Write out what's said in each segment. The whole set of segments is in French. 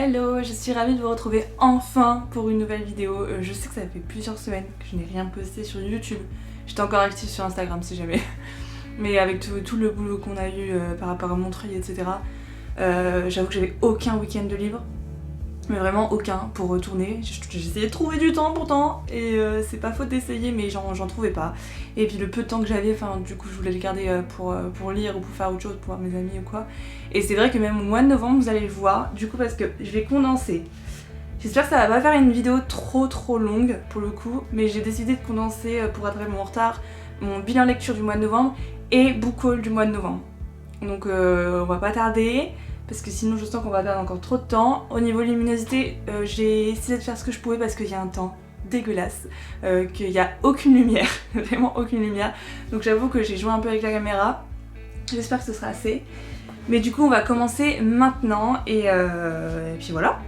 Hello, je suis ravie de vous retrouver enfin pour une nouvelle vidéo. Je sais que ça fait plusieurs semaines que je n'ai rien posté sur YouTube. J'étais encore active sur Instagram si jamais. Mais avec tout le boulot qu'on a eu par rapport à Montreuil, etc. J'avoue que j'avais aucun week-end de libre. Mais vraiment aucun pour retourner. J'ai essayé de trouver du temps pourtant et c'est pas faute d'essayer mais j'en trouvais pas. Et puis le peu de temps que j'avais, du coup je voulais le garder pour lire ou pour faire autre chose, pour voir mes amis ou quoi. Et c'est vrai que même au mois de novembre vous allez le voir, du coup parce que je vais condenser. J'espère que ça va pas faire une vidéo trop longue pour le coup, mais j'ai décidé de condenser pour rattraper mon retard, mon bilan lecture du mois de novembre et book haul du mois de novembre. Donc on va pas tarder. Parce que sinon je sens qu'on va perdre encore trop de temps. Au niveau luminosité, j'ai essayé de faire ce que je pouvais parce qu'il y a un temps dégueulasse, qu'il n'y a aucune lumière, vraiment aucune lumière. Donc j'avoue que j'ai joué un peu avec la caméra. J'espère que ce sera assez. Mais du coup on va commencer maintenant et puis voilà.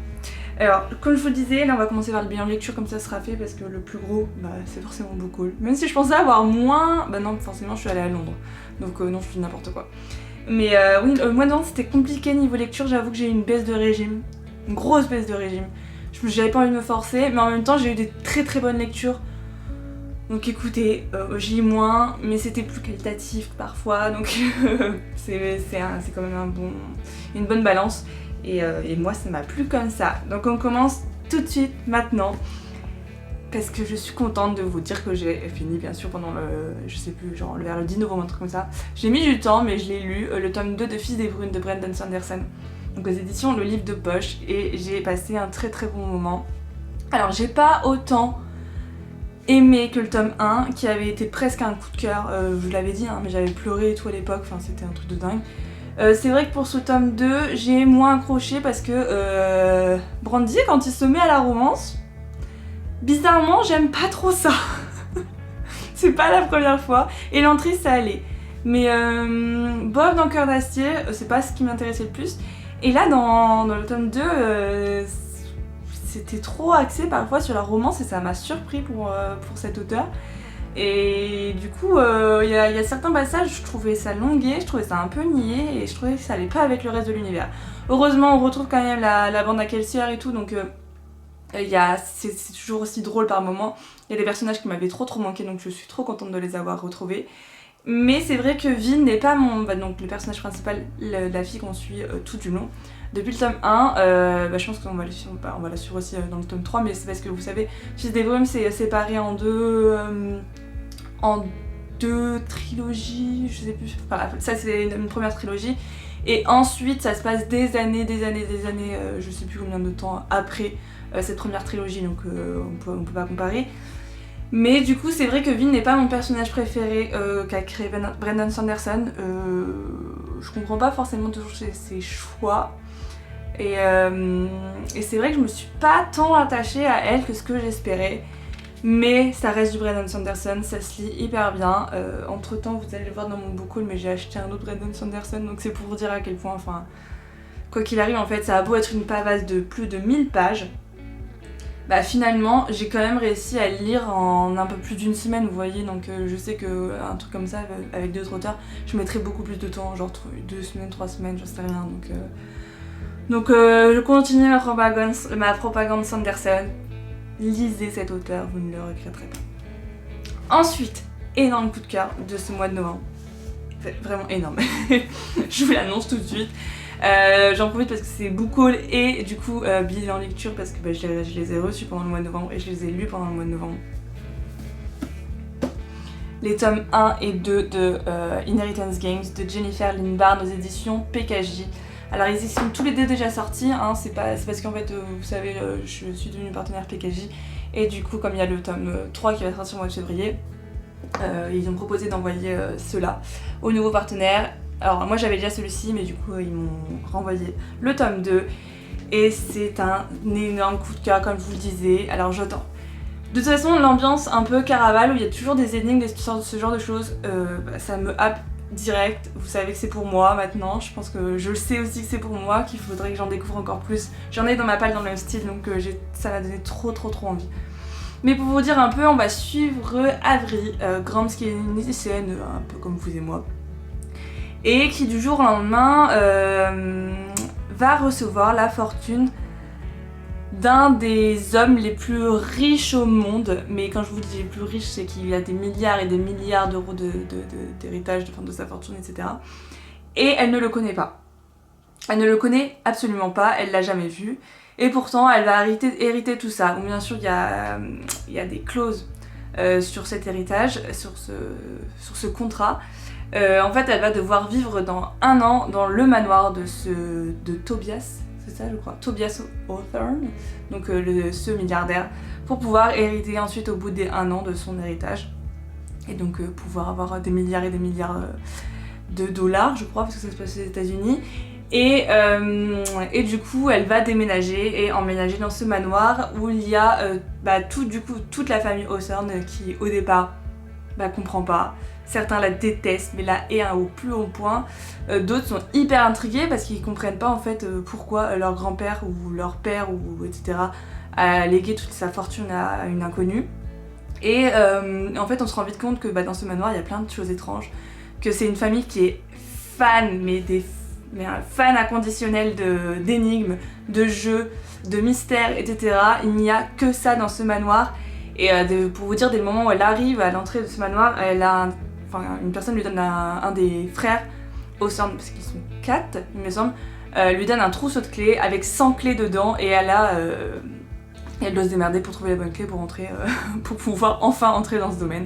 Alors comme je vous le disais, là on va commencer par le bilan lecture comme ça sera fait parce que le plus gros c'est forcément beaucoup. Même si je pensais avoir moins, non forcément je suis allée à Londres. Donc non je fais n'importe quoi. Mais oui, le mois de novembre c'était compliqué niveau lecture, j'avoue que j'ai eu une baisse de régime, une grosse baisse de régime. J'avais pas envie de me forcer, mais en même temps j'ai eu des très bonnes lectures. Donc écoutez, j'ai eu moins, mais c'était plus qualitatif parfois, donc c'est quand même une bonne balance. Et moi ça m'a plu comme ça. Donc on commence tout de suite maintenant. Parce que je suis contente de vous dire que j'ai fini bien sûr pendant je sais plus, genre vers le 10 novembre, un truc comme ça. J'ai mis du temps mais je l'ai lu, le tome 2 de Fils des Brunes de Brandon Sanderson. Donc aux éditions Le Livre de Poche et j'ai passé un très bon moment. Alors j'ai pas autant aimé que le tome 1 qui avait été presque un coup de cœur, je vous l'avais dit mais j'avais pleuré et tout à l'époque, c'était un truc de dingue. C'est vrai que pour ce tome 2 j'ai moins accroché parce que Brandy quand il se met à la romance, bizarrement, j'aime pas trop ça. C'est pas la première fois. Et l'entrée, ça allait. Mais Bob dans Cœur d'Acier, c'est pas ce qui m'intéressait le plus. Et là, dans le tome 2, c'était trop axé parfois sur la romance et ça m'a surpris pour cet auteur. Et du coup, il y a certains passages, je trouvais ça longué, je trouvais ça un peu niais et je trouvais que ça allait pas avec le reste de l'univers. Heureusement, on retrouve quand même la bande à Kelsier et tout, donc... c'est toujours aussi drôle par moment. Il y a des personnages qui m'avaient trop manqué donc je suis trop contente de les avoir retrouvés. Mais c'est vrai que Vin n'est pas donc le personnage principal, la fille qu'on suit tout du long. Depuis le tome 1, je pense qu'on va la suivre aussi dans le tome 3, mais c'est parce que vous savez, Fils des Brumes c'est séparé en deux trilogies, je sais plus. Enfin, ça c'est une première trilogie. Et ensuite ça se passe des années, je sais plus combien de temps après cette première trilogie, donc on peut pas comparer. Mais du coup c'est vrai que Vin n'est pas mon personnage préféré qu'a créé Brandon Sanderson. Je comprends pas forcément toujours ses choix. Et c'est vrai que je me suis pas tant attachée à elle que ce que j'espérais. Mais ça reste du Brandon Sanderson, ça se lit hyper bien. Entre temps vous allez le voir dans mon book haul, mais j'ai acheté un autre Brandon Sanderson, donc c'est pour vous dire à quel point, quoi qu'il arrive en fait, ça a beau être une pavasse de plus de 1000 pages. Finalement j'ai quand même réussi à le lire en un peu plus d'une semaine, vous voyez, donc je sais qu'un truc comme ça avec d'autres auteurs, je mettrais beaucoup plus de temps, genre 2 semaines, 3 semaines, j'en sais rien, donc je continue ma propagande Sanderson. Lisez cet auteur, vous ne le regretterez pas. Ensuite, énorme coup de cœur de ce mois de novembre. Vraiment énorme. Je vous l'annonce tout de suite. J'en profite parce que c'est book haul et du coup bilan lecture parce que je les ai reçus pendant le mois de novembre et je les ai lus pendant le mois de novembre. Les tomes 1 et 2 de Inheritance Games de Jennifer Lynn Barnes aux éditions PKJ. Alors ils y sont tous les deux déjà sortis, c'est parce qu'en fait vous savez je suis devenue partenaire PKJ et du coup comme il y a le tome 3 qui va sortir au mois de février, ils ont proposé d'envoyer ceux-là aux nouveaux partenaires. Alors moi j'avais déjà celui-ci mais du coup ils m'ont renvoyé le tome 2 et c'est un énorme coup de cœur comme je vous le disais. Alors j'attends. De toute façon l'ambiance un peu Caraval où il y a toujours des énigmes, ce genre de choses, ça me happe direct. Vous savez que c'est pour moi maintenant, je pense que je le sais aussi que c'est pour moi, qu'il faudrait que j'en découvre encore plus. J'en ai dans ma palle dans le même style donc ça m'a donné trop envie. Mais pour vous dire un peu, on va suivre Avery Grams qui est une lycéenne un peu comme vous et moi et qui du jour au lendemain va recevoir la fortune d'un des hommes les plus riches au monde. Mais quand je vous dis les plus riches, c'est qu'il a des milliards et des milliards d'euros d'héritage, de sa fortune, etc. Et elle ne le connaît pas. Elle ne le connaît absolument pas, elle l'a jamais vu. Et pourtant, elle va hériter tout ça. Bon, bien sûr, il y a des clauses sur cet héritage, sur ce contrat. En fait, elle va devoir vivre dans 1 an dans le manoir de Tobias, c'est ça je crois, Tobias Hawthorne, donc ce milliardaire, pour pouvoir hériter ensuite au bout des 1 an de son héritage. Et donc pouvoir avoir des milliards et des milliards de dollars, je crois, parce que ça se passe aux États-Unis. Et du coup, elle va déménager et emménager dans ce manoir où il y a toute la famille Hawthorne qui, au départ, comprend pas. Certains la détestent, mais la haine au plus haut point. D'autres sont hyper intrigués parce qu'ils comprennent pas en fait pourquoi leur grand-père ou leur père ou etc. a légué toute sa fortune à une inconnue. Et en fait, on se rend vite compte que dans ce manoir, il y a plein de choses étranges. Que c'est une famille qui est fan, mais un fan inconditionnel d'énigmes, de jeux, de mystères, etc. Il n'y a que ça dans ce manoir. Et pour vous dire, dès le moment où elle arrive à l'entrée de ce manoir, une personne lui donne un des frères Hawthorne, parce qu'ils sont 4, il me semble, lui donne un trousseau de clés avec 100 clés dedans et elle doit se démerder pour trouver la bonne clé pour entrer, pour pouvoir enfin entrer dans ce domaine.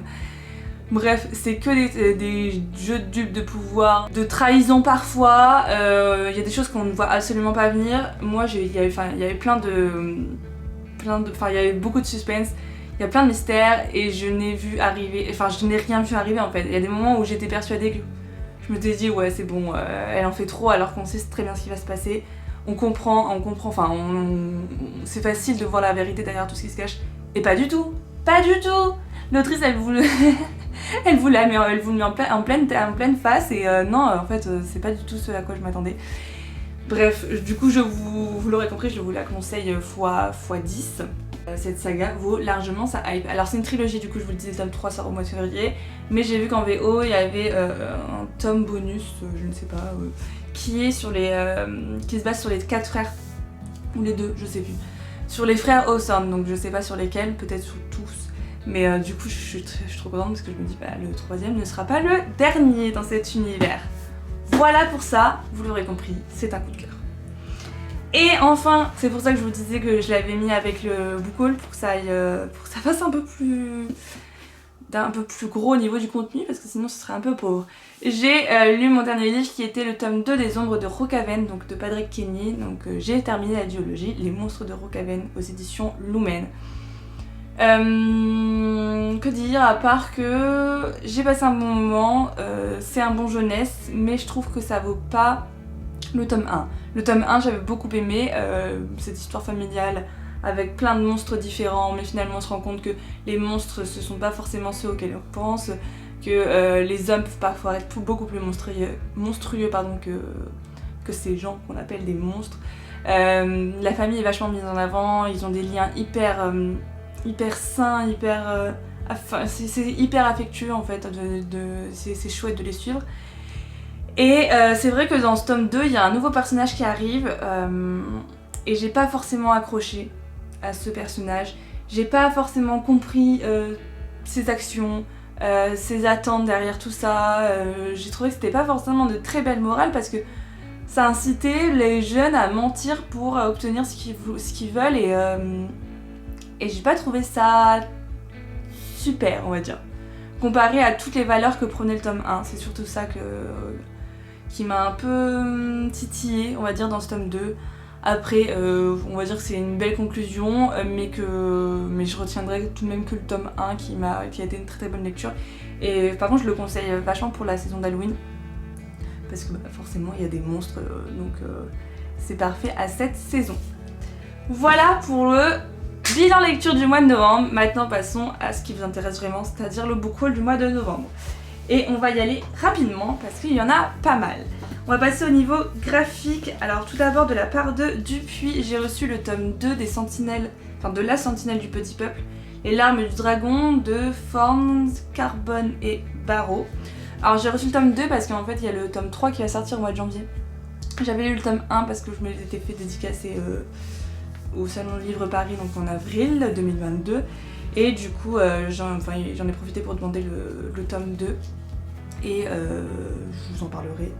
Bref, c'est que des jeux de dupes, de pouvoir, de trahison parfois. Il y a des choses qu'on ne voit absolument pas venir. Moi, il y avait beaucoup de suspense. Il y a plein de mystères et je n'ai rien vu arriver en fait. Il y a des moments où j'étais persuadée que je me suis dit ouais c'est bon, elle en fait trop alors qu'on sait très bien ce qui va se passer. On comprend, c'est facile de voir la vérité derrière tout ce qui se cache. Et pas du tout. L'autrice elle vous la met en pleine face et non en fait c'est pas du tout ce à quoi je m'attendais. Bref, du coup vous l'aurez compris, je vous la conseille x10. Cette saga vaut largement sa hype. Alors c'est une trilogie, du coup je vous le disais, le tome 3 sort au mois de février, mais j'ai vu qu'en VO il y avait un tome bonus, je ne sais pas, qui se base sur les 4 frères, ou les 2, je sais plus, sur les frères Hawthorne, donc je sais pas sur lesquels, peut-être sur tous, mais du coup je suis trop contente parce que je me dis le 3ème ne sera pas le dernier dans cet univers. Voilà pour ça, vous l'aurez compris, c'est un coup de cœur. Et enfin, c'est pour ça que je vous disais que je l'avais mis avec le book haul pour que ça fasse un peu plus gros au niveau du contenu parce que sinon ce serait un peu pauvre. J'ai lu mon dernier livre qui était le tome 2 des Ombres de Rocaven, donc de Padraig Kenny. Donc j'ai terminé la duologie Les Monstres de Rocaven aux éditions Lumen. Que dire à part que j'ai passé un bon moment, c'est un bon jeunesse, mais je trouve que ça vaut pas le tome 1. Le tome 1 j'avais beaucoup aimé, cette histoire familiale avec plein de monstres différents, mais finalement on se rend compte que les monstres ce sont pas forcément ceux auxquels on pense, que les hommes peuvent parfois être beaucoup plus monstrueux que ces gens qu'on appelle des monstres. La famille est vachement mise en avant, ils ont des liens hyper sains, c'est hyper affectueux en fait, c'est chouette de les suivre. Et c'est vrai que dans ce tome 2, il y a un nouveau personnage qui arrive et j'ai pas forcément accroché à ce personnage. J'ai pas forcément compris ses actions, ses attentes derrière tout ça. J'ai trouvé que c'était pas forcément de très belle morale parce que ça incitait les jeunes à mentir pour obtenir ce qu'ils veulent et j'ai pas trouvé ça super, on va dire. Comparé à toutes les valeurs que prenait le tome 1, c'est surtout ça qui m'a un peu titillée, on va dire, dans ce tome 2. Après, on va dire que c'est une belle conclusion, mais je retiendrai tout de même que le tome 1 qui a été une très très bonne lecture. Et par contre, je le conseille vachement pour la saison d'Halloween, parce que forcément, il y a des monstres, donc c'est parfait à cette saison. Voilà pour le bilan lecture du mois de novembre. Maintenant, passons à ce qui vous intéresse vraiment, c'est-à-dire le book haul du mois de novembre. Et on va y aller rapidement parce qu'il y en a pas mal. On va passer au niveau graphique. Alors tout d'abord de la part de Dupuis, j'ai reçu le tome 2 des Sentinelles, de la Sentinelle du Petit Peuple, Les Larmes du Dragon de Fornes, Carbone et Barreau. Alors j'ai reçu le tome 2 parce qu'en fait il y a le tome 3 qui va sortir au mois de janvier. J'avais lu le tome 1 parce que je me l'étais fait dédicacer au Salon du Livre Paris, donc en avril 2022. Et du coup, j'en ai profité pour demander le tome 2. Et je vous en parlerai.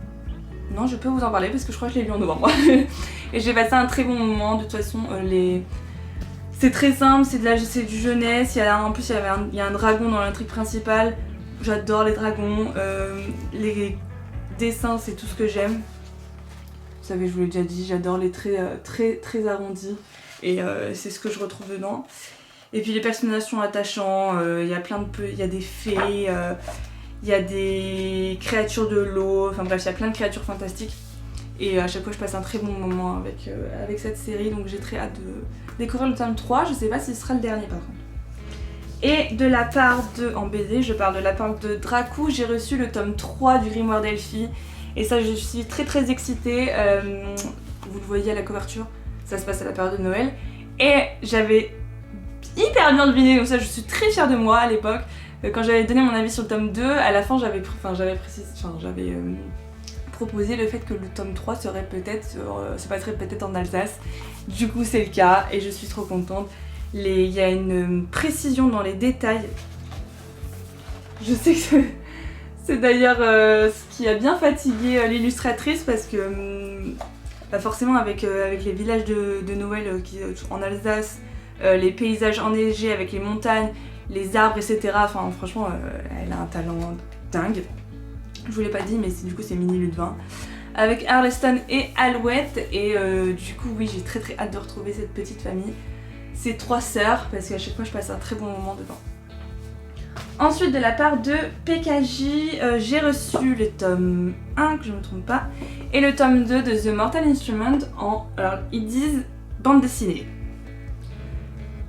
Non, je peux vous en parler parce que je crois que je l'ai lu en novembre. Et j'ai passé un très bon moment. De toute façon, c'est très simple, c'est du jeunesse. En plus, il y a un dragon dans l'intrigue principale. J'adore les dragons. Les dessins, c'est tout ce que j'aime. Vous savez, je vous l'ai déjà dit, j'adore les traits très arrondis. Et c'est ce que je retrouve dedans. Et puis les personnages sont attachants. Il y a il y a des fées. Il y a des créatures de l'eau, enfin bref, il y a plein de créatures fantastiques. Et à chaque fois, je passe un très bon moment avec cette série, donc j'ai très hâte de découvrir le tome 3. Je sais pas si ce sera le dernier par contre. Et de la part en BD, je parle de la part de Dracou, j'ai reçu le tome 3 du Grimoire d'Elfie. Et ça, je suis très excitée. Vous le voyez à la couverture, ça se passe à la période de Noël. Et j'avais hyper bien deviné, donc ça, je suis très fière de moi à l'époque. Quand j'avais donné mon avis sur le tome 2, à la fin j'avais proposé le fait que le tome 3 se passerait peut-être en Alsace. Du coup c'est le cas et je suis trop contente. Il y a une précision dans les détails. Je sais que c'est d'ailleurs ce qui a bien fatigué l'illustratrice parce que forcément avec les villages de Noël en Alsace, les paysages enneigés avec les montagnes, les arbres, etc. Enfin, franchement, elle a un talent dingue. Je vous l'ai pas dit, mais du coup, c'est Mini Ludwin. Avec Arleston et Alouette. Et du coup, oui, j'ai très hâte de retrouver cette petite famille. Ces 3 sœurs, parce qu'à chaque fois, je passe un très bon moment dedans. Ensuite, de la part de PKJ, j'ai reçu le tome 1, que je ne me trompe pas, et le tome 2 de The Mortal Instrument alors, ils disent bande dessinée.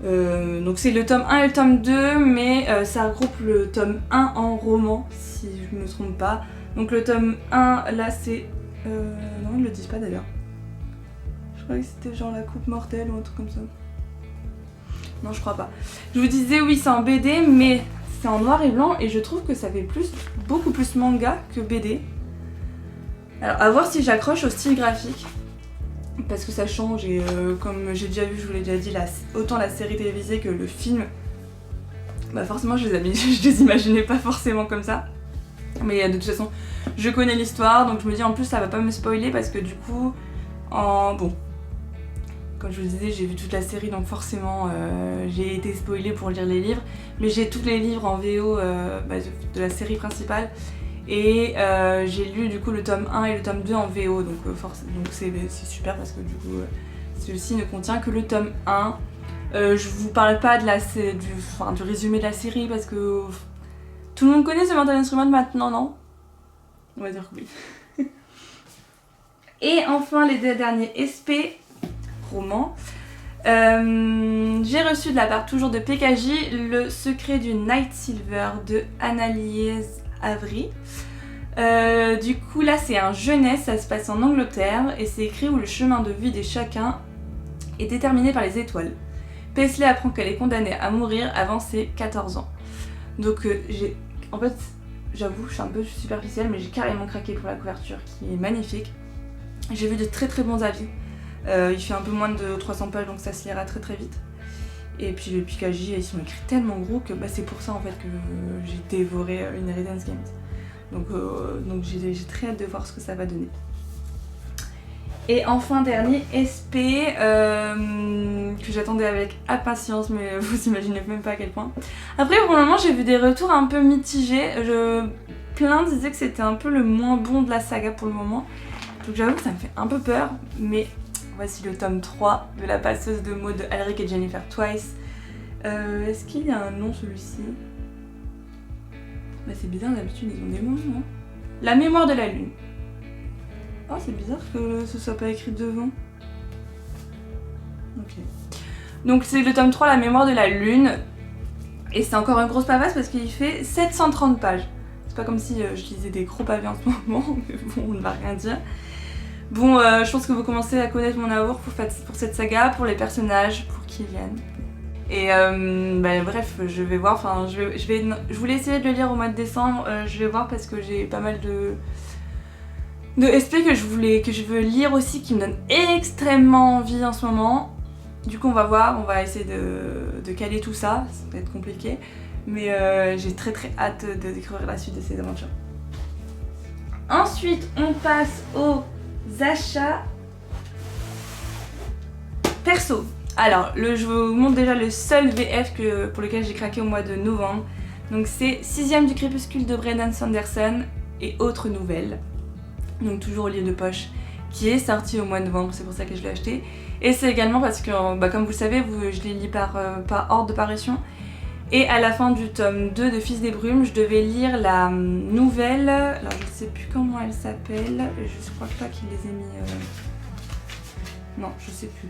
Donc c'est le tome 1 et le tome 2, mais ça regroupe le tome 1 en roman, si je me trompe pas. Donc le tome 1, là c'est... non, ils le disent pas d'ailleurs. Je croyais que c'était genre la coupe mortelle ou un truc comme ça. Non, je crois pas. Je vous disais, oui, c'est en BD, mais c'est en noir et blanc, et je trouve que ça fait beaucoup plus manga que BD. Alors, à voir si j'accroche au style graphique. Parce que ça change et comme j'ai déjà vu, je vous l'ai déjà dit, autant la série télévisée que le film, bah forcément je les imaginais pas forcément comme ça. Mais de toute façon, je connais l'histoire, donc je me dis en plus ça va pas me spoiler parce que du coup, bon, comme je vous disais, j'ai vu toute la série donc forcément j'ai été spoilée pour lire les livres. Mais j'ai tous les livres en VO de la série principale. Et j'ai lu du coup le tome 1 et le tome 2 en VO, donc c'est super parce que du coup celui-ci ne contient que le tome 1. Je vous parle pas du résumé de la série parce que tout le monde connaît ce Mortal Instrument maintenant, non? On va dire que oui. Et enfin les deux derniers SP romans. J'ai reçu de la part toujours de PKJ le secret du Night Silver de Anneliese Avery. Du coup là c'est un jeunesse, ça se passe en Angleterre et c'est écrit où le chemin de vie de chacun est déterminé par les étoiles. Paisley apprend qu'elle est condamnée à mourir avant ses 14 ans. Donc en fait j'avoue je suis un peu superficielle mais j'ai carrément craqué pour la couverture qui est magnifique. J'ai vu de très bons avis. Il fait un peu moins de 300 pages donc ça se lira très vite. Et puis le PKJ ils sont écrits tellement gros que c'est pour ça en fait que j'ai dévoré Inheritance Games. Donc j'ai très hâte de voir ce que ça va donner. Et enfin dernier SP que j'attendais avec impatience mais vous imaginez même pas à quel point. Après pour le moment j'ai vu des retours un peu mitigés. Plein disaient que c'était un peu le moins bon de la saga pour le moment. Donc j'avoue que ça me fait un peu peur mais voici le tome 3 de la passeuse de mots de Alric et Jennifer Twice. Est-ce qu'il y a un nom celui-ci? C'est bizarre, d'habitude ils ont des noms, non? La mémoire de la lune. Oh, c'est bizarre que ce soit pas écrit devant. Ok. Donc c'est le tome 3, la mémoire de la lune. Et c'est encore une grosse pavasse parce qu'il fait 730 pages. C'est pas comme si je lisais des gros pavés en ce moment, mais bon, on ne va rien dire. Bon, je pense que vous commencez à connaître mon amour pour cette saga, pour les personnages, pour Kylian. Et bref, je vais voir, enfin je voulais essayer de le lire au mois de décembre, je vais voir parce que j'ai pas mal de SP que je veux lire aussi qui me donnent extrêmement envie en ce moment. Du coup on va voir, on va essayer de caler tout ça, ça va être compliqué. Mais j'ai très hâte de découvrir la suite de ces aventures. Ensuite on passe aux achats perso. Alors je vous montre déjà le seul VF pour lequel j'ai craqué au mois de novembre. Donc c'est 6ème du crépuscule de Brandon Sanderson et autres nouvelles. Donc toujours au livre de poche qui est sorti au mois de novembre, c'est pour ça que je l'ai acheté. Et c'est également parce que, comme vous le savez, je l'ai lu par ordre de parution. Et à la fin du tome 2 de Fils des Brumes, je devais lire la nouvelle, alors je sais plus comment elle s'appelle, je crois pas qu'il les ait mis... Non, je sais plus.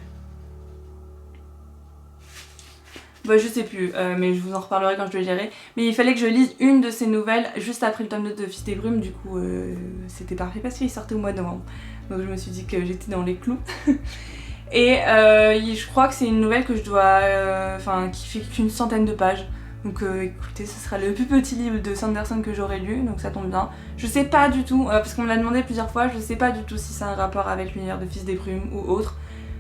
Bah je sais plus, mais je vous en reparlerai quand je le lirai. Mais il fallait que je lise une de ces nouvelles juste après le tome 2 de Fils des Brumes, du coup c'était parfait parce qu'il sortait au mois de novembre. Donc je me suis dit que j'étais dans les clous. Et je crois que c'est une nouvelle que je dois... qui fait qu'une centaine de pages. Donc écoutez, ce sera le plus petit livre de Sanderson que j'aurai lu, donc ça tombe bien. Je sais pas du tout, parce qu'on me l'a demandé plusieurs fois, je sais pas du tout si c'est un rapport avec l'univers de Fils des Brumes ou autre.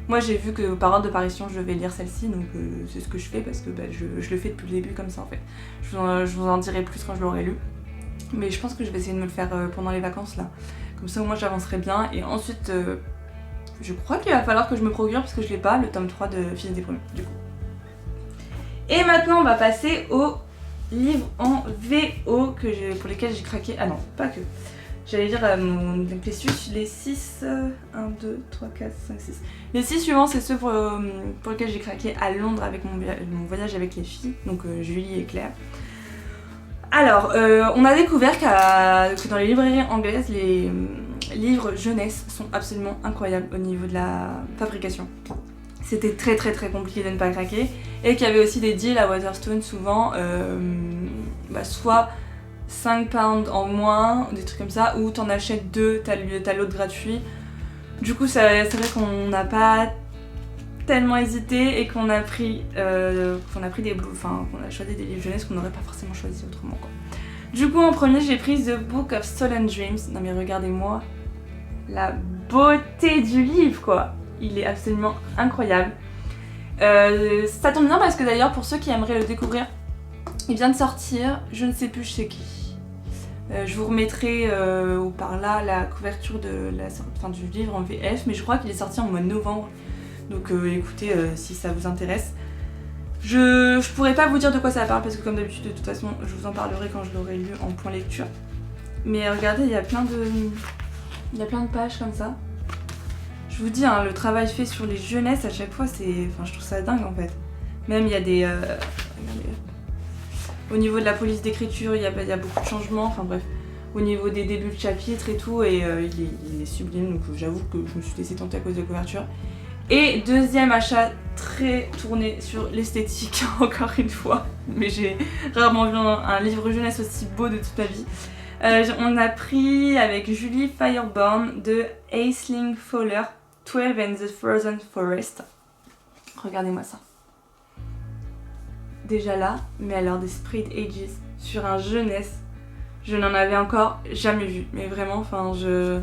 Moi j'ai vu que par ordre de parution je vais lire celle-ci, donc c'est ce que je fais parce que je le fais depuis le début comme ça en fait. Je vous en dirai plus quand je l'aurai lu. Mais je pense que je vais essayer de me le faire pendant les vacances là. Comme ça au moins j'avancerai bien. Et ensuite, je crois qu'il va falloir que je me procure, parce que je l'ai pas, le tome 3 de Fils des Brumes du coup. Et maintenant on va passer aux livres en VO pour lesquels j'ai craqué. Ah non, pas que. J'allais dire les 6, 1, 2, 3, 4, 5, 6. Les 6 suivants, c'est ceux pour lesquels j'ai craqué à Londres avec mon voyage avec les filles, donc Julie et Claire. Alors, on a découvert que dans les librairies anglaises, les livres jeunesse sont absolument incroyables au niveau de la fabrication. C'était très compliqué de ne pas craquer, et qu'il y avait aussi des deals à Waterstone souvent, soit 5 pounds en moins, des trucs comme ça, ou t'en achètes 2, t'as l'autre gratuit. Du coup c'est vrai qu'on n'a pas tellement hésité et qu'on a pris qu'on a choisi des livres jeunesse qu'on n'aurait pas forcément choisi autrement quoi. Du coup en premier j'ai pris The Book of Stolen Dreams. Non mais regardez-moi la beauté du livre quoi, il est absolument incroyable. Ça tombe bien parce que d'ailleurs pour ceux qui aimeraient le découvrir, il vient de sortir, je ne sais plus chez qui. Je vous remettrai au par là la couverture du livre en VF, mais je crois qu'il est sorti en mois de novembre. Donc écoutez, si ça vous intéresse. Je pourrais pas vous dire de quoi ça parle parce que comme d'habitude de toute façon je vous en parlerai quand je l'aurai lu en point lecture. Mais regardez, il y a plein de pages comme ça. Je vous dis, hein, le travail fait sur les jeunesses à chaque fois, je trouve ça dingue en fait. Même il y a des... regardez. Au niveau de la police d'écriture, il y a beaucoup de changements, enfin bref. Au niveau des débuts de chapitres et tout, et il est sublime, donc j'avoue que je me suis laissée tenter à cause de la couverture. Et deuxième achat très tourné sur l'esthétique, encore une fois. Mais j'ai rarement vu un livre jeunesse aussi beau de toute ma vie. On a pris avec Julie Fireborn de Aisling Fowler, 12 and the Frozen Forest. Regardez-moi ça. Déjà là, mais alors des Sprayed Ages sur un jeunesse, je n'en avais encore jamais vu. Mais vraiment, je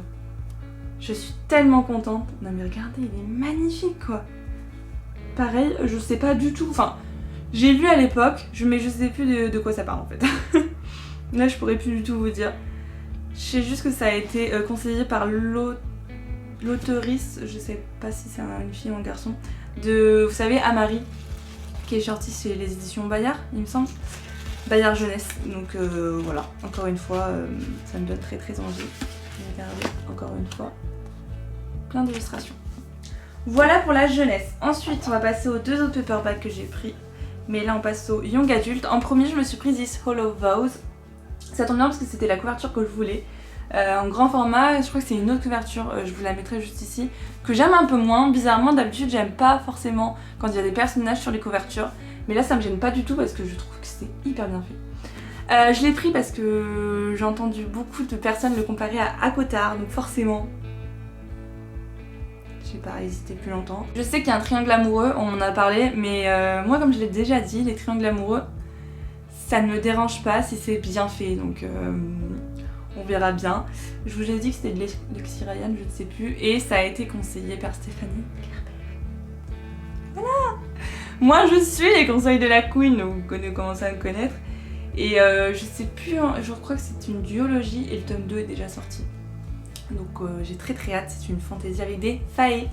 suis tellement contente. Non mais regardez, il est magnifique quoi. Pareil, je sais pas du tout, j'ai lu à l'époque, mais je sais plus de quoi ça parle en fait. Là je pourrais plus du tout vous dire. Je sais juste que ça a été conseillé par l'auteurice, je sais pas si c'est une fille ou un garçon, de, vous savez, Amari, qui est sorti chez les éditions Bayard, il me semble. Bayard Jeunesse, donc voilà, encore une fois, ça me donne très envie. Regardez, encore une fois, plein d'illustrations. Voilà pour la jeunesse. Ensuite, on va passer aux deux autres paperbacks que j'ai pris. Mais là, on passe au Young Adult. En premier, je me suis prise This Hollow Vows. Ça tombe bien parce que c'était la couverture que je voulais. En grand format, je crois que c'est une autre couverture, je vous la mettrai juste ici, que j'aime un peu moins. Bizarrement, d'habitude, j'aime pas forcément quand il y a des personnages sur les couvertures. Mais là, ça me gêne pas du tout parce que je trouve que c'était hyper bien fait. Je l'ai pris parce que j'ai entendu beaucoup de personnes le comparer à ACOTAR, donc forcément... j'ai pas hésité plus longtemps. Je sais qu'il y a un triangle amoureux, on en a parlé, mais moi comme je l'ai déjà dit, les triangles amoureux, ça ne me dérange pas si c'est bien fait, donc on verra bien. Je vous ai dit que c'était de Lexi Ryan, je ne sais plus, et ça a été conseillé par Stéphanie Gerber. Voilà, Moi je suis les conseils de la Queen, donc vous commencez à me connaître. Et je sais plus, je crois que c'est une duologie et le tome 2 est déjà sorti. Donc j'ai très hâte, c'est une fantaisie avec des faées.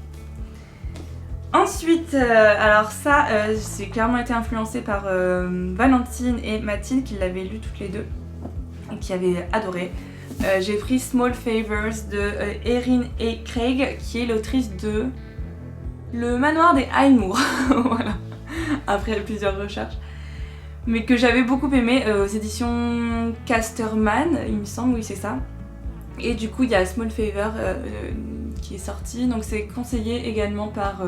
Ensuite, alors ça, j'ai clairement été influencée par Valentine et Mathilde qui l'avaient lu toutes les deux et qui avaient adoré. J'ai pris Small Favors de Erin et Craig qui est l'autrice de Le Manoir des Highmoor. Voilà, après plusieurs recherches. Mais que j'avais beaucoup aimé aux éditions Casterman, il me semble, oui c'est ça. Et du coup il y a Small Favor qui est sorti, donc c'est conseillé également par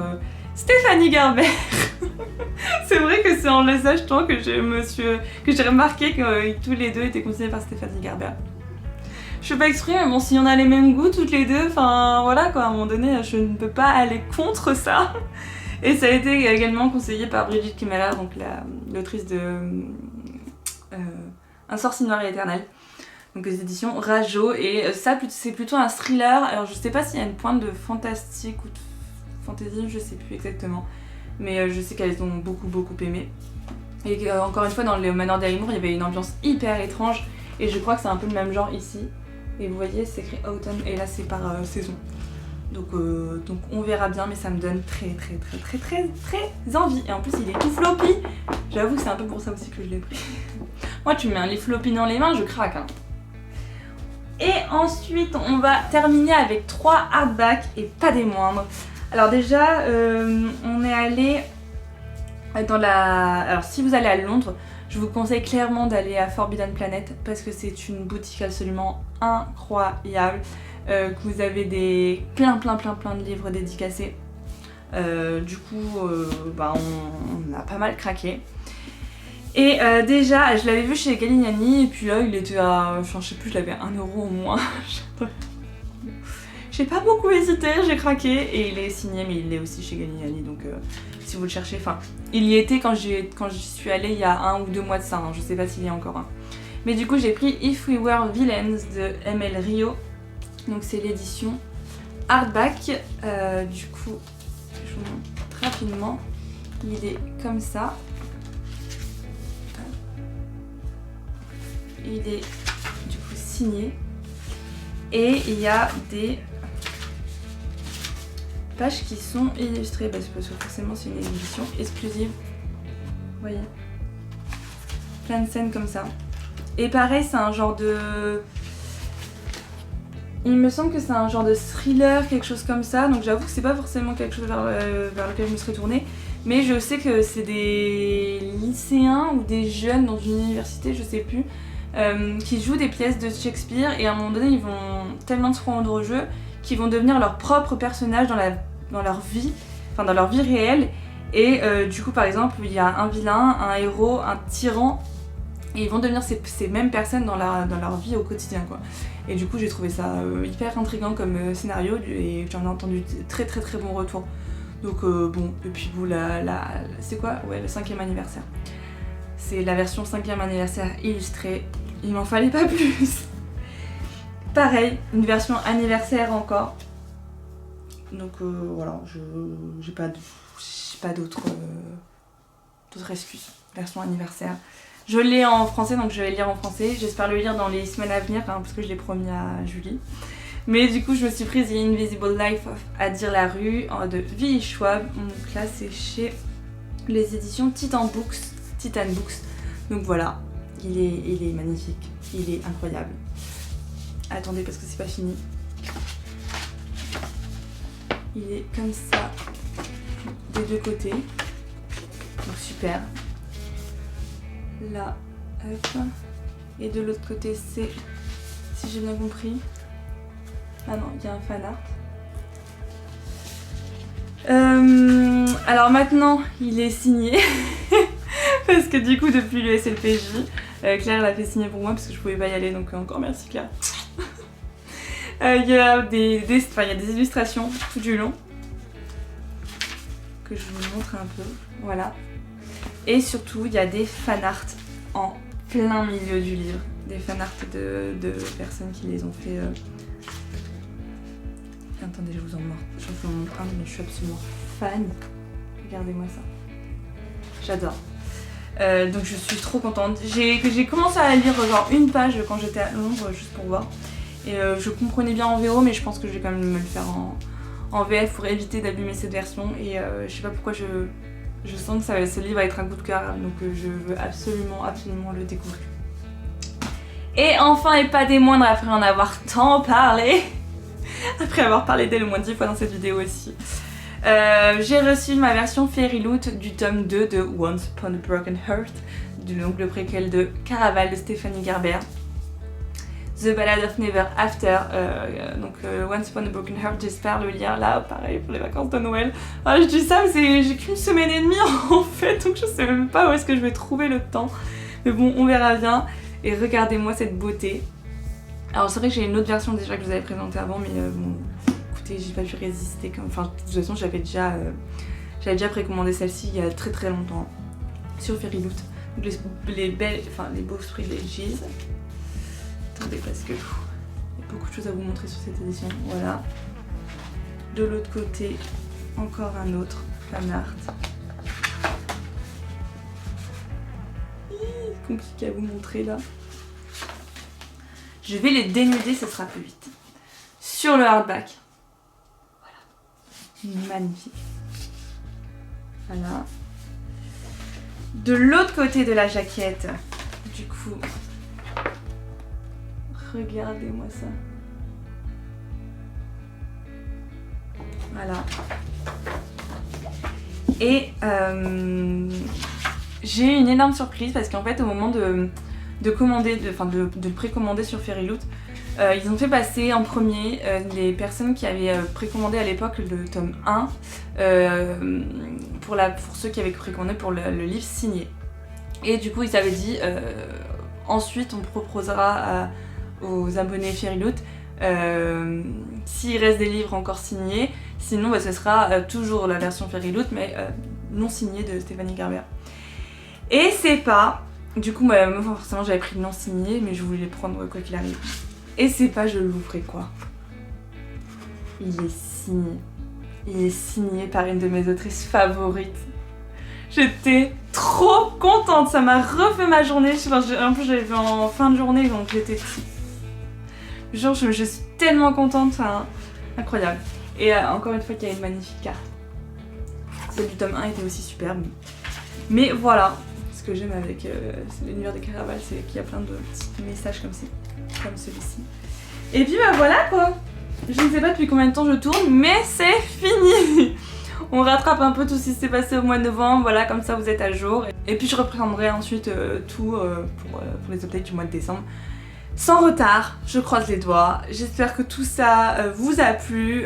Stéphanie Garber. C'est vrai que c'est en les achetant que j'ai remarqué que tous les deux étaient conseillés par Stéphanie Garber. Je fais pas exprès, mais bon, si on a les mêmes goûts toutes les deux, enfin voilà quoi, à un moment donné, je ne peux pas aller contre ça. Et ça a été également conseillé par Brigitte Kimmerer, donc l'autrice de Un sorcier noir et éternel. Donc les éditions Rajo, et ça c'est plutôt un thriller. Alors je sais pas s'il y a une pointe de fantastique ou de fantasy, je sais plus exactement. Mais je sais qu'elles ont beaucoup aimé. Et encore une fois dans le Manoir des Highmoor, il y avait une ambiance hyper étrange. Et je crois que c'est un peu le même genre ici. Et vous voyez, c'est écrit Autumn et là c'est par saison. Donc on verra bien, mais ça me donne très envie. Et en plus il est tout floppy. J'avoue que c'est un peu pour ça aussi que je l'ai pris. Moi tu me mets un livre floppy dans les mains, je craque hein. Et ensuite on va terminer avec 3 hardbacks et pas des moindres. Alors déjà on est allé dans la... Alors si vous allez à Londres, je vous conseille clairement d'aller à Forbidden Planet parce que c'est une boutique absolument incroyable. Que vous avez plein de livres dédicacés. Du coup, on a pas mal craqué. Et déjà, je l'avais vu chez Galignani et puis là, il était à... Enfin, je sais plus, je l'avais à 1 € au moins. J'ai pas beaucoup hésité, j'ai craqué et il est signé, mais il est aussi chez Galignani, donc si vous le cherchez, enfin, il y était quand j'y suis allée il y a 1 ou 2 mois de ça, hein, je sais pas s'il y a encore un. Mais du coup, j'ai pris If We Were Villains de ML Rio. Donc c'est l'édition hardback, du coup je vous montre rapidement, il est comme ça, il est du coup signé et il y a des pages qui sont illustrées parce que forcément c'est une édition exclusive, vous voyez, plein de scènes comme ça. Et pareil c'est un genre de... Il me semble que c'est un genre de thriller, quelque chose comme ça, donc j'avoue que c'est pas forcément quelque chose vers lequel je me serais tournée, mais je sais que c'est des lycéens ou des jeunes dans une université, je sais plus, qui jouent des pièces de Shakespeare et à un moment donné ils vont tellement se prendre au jeu qu'ils vont devenir leur propre personnage dans leur vie, enfin dans leur vie réelle, et du coup par exemple il y a un vilain, un héros, un tyran, et ils vont devenir ces mêmes personnes dans leur vie au quotidien quoi. Et du coup j'ai trouvé ça hyper intriguant comme scénario et j'en ai entendu très bons retours. Donc bon, et puis vous c'est quoi? Ouais, le 5e anniversaire. C'est la version 5e anniversaire illustrée, il m'en fallait pas plus. Pareil, une version anniversaire encore. Donc voilà, j'ai pas d'autres excuses. Version anniversaire. Je l'ai en français, donc je vais lire en français. J'espère le lire dans les semaines à venir, hein, parce que je l'ai promis à Julie. Mais du coup, je me suis prise The Invisible Life of Adir Larue de Willy Schwab. Donc là, c'est chez les éditions Titan Books. Donc voilà, il est magnifique, il est incroyable. Attendez, parce que c'est pas fini. Il est comme ça, des deux côtés. Donc super. Là, hop. Et de l'autre côté, c'est, si j'ai bien compris, ah non, il y a un fan art. Alors maintenant, il est signé parce que du coup, depuis le SLPJ, Claire l'a fait signer pour moi parce que je pouvais pas y aller, donc encore merci Claire. Il y a des illustrations tout du long que je vous montre un peu. Voilà. Et surtout, il y a des fanarts en plein milieu du livre. Des fanarts de personnes qui les ont fait. Attendez, je vous en montre un, mais je suis absolument fan. Regardez-moi ça. j'adore. Donc je suis trop contente. J'ai commencé à lire genre une page quand j'étais à Londres, juste pour voir. Et je comprenais bien en VO, mais je pense que je vais quand même me le faire en VF pour éviter d'abîmer cette version. Et je sais pas pourquoi je sens que ce livre va être un coup de cœur, donc je veux absolument le découvrir. Et enfin, et pas des moindres, après en avoir tant parlé, après avoir parlé d'elle au moins 10 fois dans cette vidéo aussi, j'ai reçu ma version Fairyloot du tome 2 de Once Upon a Broken Heart, donc le préquel de Caraval de Stéphanie Garber. The Ballad of Never After, Once Upon a Broken Heart, j'espère le lire là, pareil pour les vacances de Noël. Ah, je dis ça, mais j'ai qu'une semaine et demie en fait, donc je sais même pas où est-ce que je vais trouver le temps. Mais bon, on verra bien. Et regardez-moi cette beauté. Alors c'est vrai que j'ai une autre version déjà que je vous avais présentée avant, mais bon, écoutez, j'ai pas pu résister. Enfin, de toute façon, j'avais déjà précommandé celle-ci il y a très longtemps sur Fairyloot. Donc les beaux privilégiés. Attendez, parce que il y a beaucoup de choses à vous montrer sur cette édition. Voilà. De l'autre côté, encore un autre fan art. Compliqué à vous montrer là. Je vais les dénuder, ce sera plus vite. Sur le hardback. Voilà. Magnifique. Voilà. De l'autre côté de la jaquette, du coup, regardez-moi ça. Voilà. Et j'ai eu une énorme surprise parce qu'en fait au moment de commander, de le précommander sur Fairyloot, ils ont fait passer en premier les personnes qui avaient précommandé à l'époque le tome 1 pour ceux qui avaient précommandé pour le livre signé. Et du coup ils avaient dit ensuite on proposera aux abonnés Fairyloot s'il reste des livres encore signés, sinon ce sera toujours la version Fairyloot mais non signée de Stéphanie Garber. Et c'est pas, du coup moi forcément j'avais pris le non signé mais je voulais le prendre quoi qu'il arrive. Et c'est pas, je l'ouvrais quoi. Il est signé. Il est signé par une de mes autrices favorites. J'étais trop contente, ça m'a refait ma journée. En plus j'avais vu en fin de journée donc j'étais... Genre je suis tellement contente, enfin, incroyable. Et encore une fois qu'il y a une magnifique carte. Celle du tome 1 était aussi superbe. Mais voilà, ce que j'aime avec l'univers de Caraval, c'est qu'il y a plein de petits messages comme celui-ci. Et puis bah voilà quoi. Je ne sais pas depuis combien de temps je tourne, mais c'est fini. On rattrape un peu tout ce qui s'est passé au mois de novembre, voilà, comme ça vous êtes à jour. Et puis je reprendrai ensuite tout pour les updates du mois de décembre. Sans retard, je croise les doigts. J'espère que tout ça vous a plu.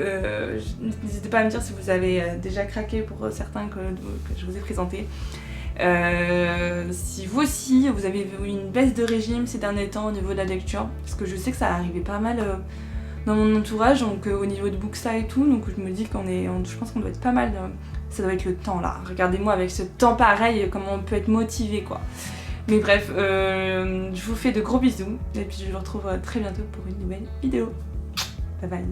N'hésitez pas à me dire si vous avez déjà craqué pour certains que je vous ai présentés. Si vous aussi, vous avez eu une baisse de régime ces derniers temps au niveau de la lecture, parce que je sais que ça arrivait pas mal dans mon entourage, donc au niveau de Booksta et tout, donc je me dis je pense qu'on doit être pas mal, ça doit être le temps là. Regardez-moi avec ce temps pareil, comment on peut être motivé quoi. Mais bref, je vous fais de gros bisous, et puis je vous retrouve très bientôt pour une nouvelle vidéo. Bye bye.